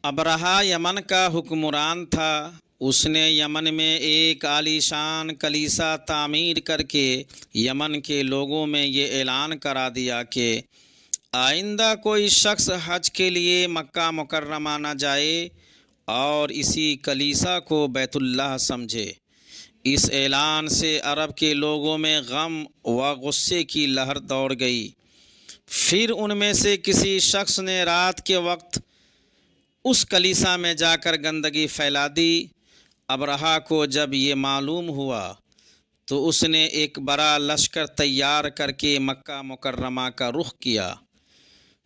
ابرہہ یمن کا حکمران تھا۔ اس نے یمن میں ایک عالیشان کلیسا تعمیر کر کے یمن کے لوگوں میں یہ اعلان کرا دیا کہ آئندہ کوئی شخص حج کے لیے مکہ مکرمہ نہ جائے اور اسی کلیسا کو بیت اللہ سمجھے۔ اس اعلان سے عرب کے لوگوں میں غم و غصے کی لہر دوڑ گئی۔ پھر ان میں سے کسی شخص نے رات کے وقت اس کلیسا میں جا کر گندگی پھیلا دی۔ ابرہہ کو جب یہ معلوم ہوا تو اس نے ایک بڑا لشکر تیار کر کے مکہ مکرمہ کا رخ کیا۔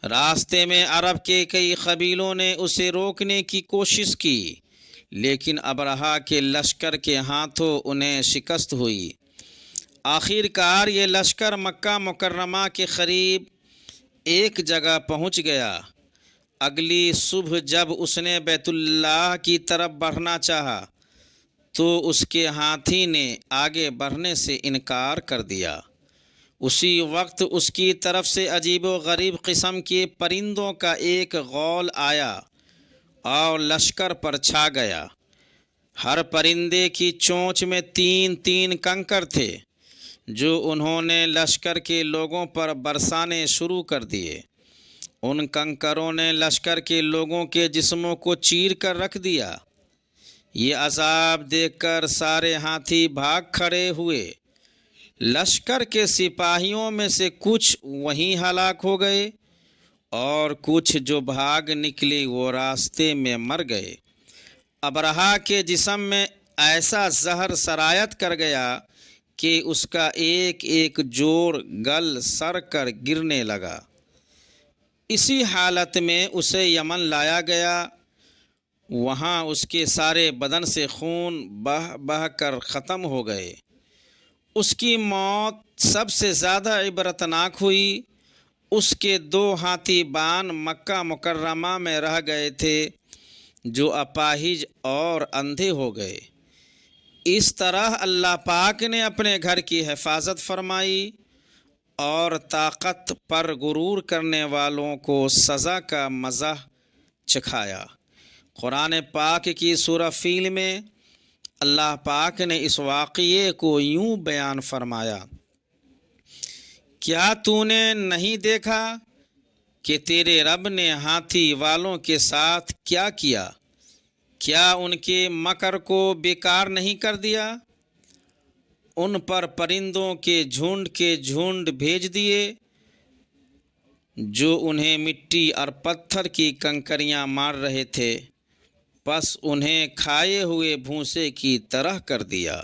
راستے میں عرب کے کئی قبیلوں نے اسے روکنے کی کوشش کی، لیکن ابرہہ کے لشکر کے ہاتھوں انہیں شکست ہوئی۔ آخر کار یہ لشکر مکہ مکرمہ کے قریب ایک جگہ پہنچ گیا۔ اگلی صبح جب اس نے بیت اللہ کی طرف بڑھنا چاہا تو اس کے ہاتھی نے آگے بڑھنے سے انکار کر دیا۔ اسی وقت اس کی طرف سے عجیب و غریب قسم کے پرندوں کا ایک غول آیا اور لشکر پر چھا گیا۔ ہر پرندے کی چونچ میں 3 کنکر تھے جو انہوں نے لشکر کے لوگوں پر برسانے شروع کر دیے۔ ان کنکروں نے لشکر کے لوگوں کے جسموں کو چیر کر رکھ دیا۔ یہ عذاب دیکھ کر سارے ہاتھی بھاگ کھڑے ہوئے۔ لشکر کے سپاہیوں میں سے کچھ وہیں ہلاک ہو گئے اور کچھ جو بھاگ نکلے وہ راستے میں مر گئے۔ ابرہہ کے جسم میں ایسا زہر سرایت کر گیا کہ اس کا ایک ایک جوڑ گل سڑ کر گرنے لگا۔ اسی حالت میں اسے یمن لایا گیا۔ وہاں اس کے سارے بدن سے خون بہہ بہہ کر ختم ہو گئے۔ اس کی موت سب سے زیادہ عبرتناک ہوئی۔ اس کے 2 ہاتھی بان مکہ مکرمہ میں رہ گئے تھے جو اپاہج اور اندھے ہو گئے۔ اس طرح اللہ پاک نے اپنے گھر کی حفاظت فرمائی اور طاقت پر غرور کرنے والوں کو سزا کا مزہ چکھایا۔ قرآن پاک کی سورہ فیل میں اللہ پاک نے اس واقعے کو یوں بیان فرمایا: کیا تو نے نہیں دیکھا کہ تیرے رب نے ہاتھی والوں کے ساتھ کیا کیا؟ کیا ان کے مکر کو بیکار نہیں کر دیا؟ ان پر پرندوں کے جھنڈ بھیج دیے جو انہیں مٹی اور پتھر کی کنکریاں مار رہے تھے، پس انہیں کھائے ہوئے بھوسے کی طرح کر دیا۔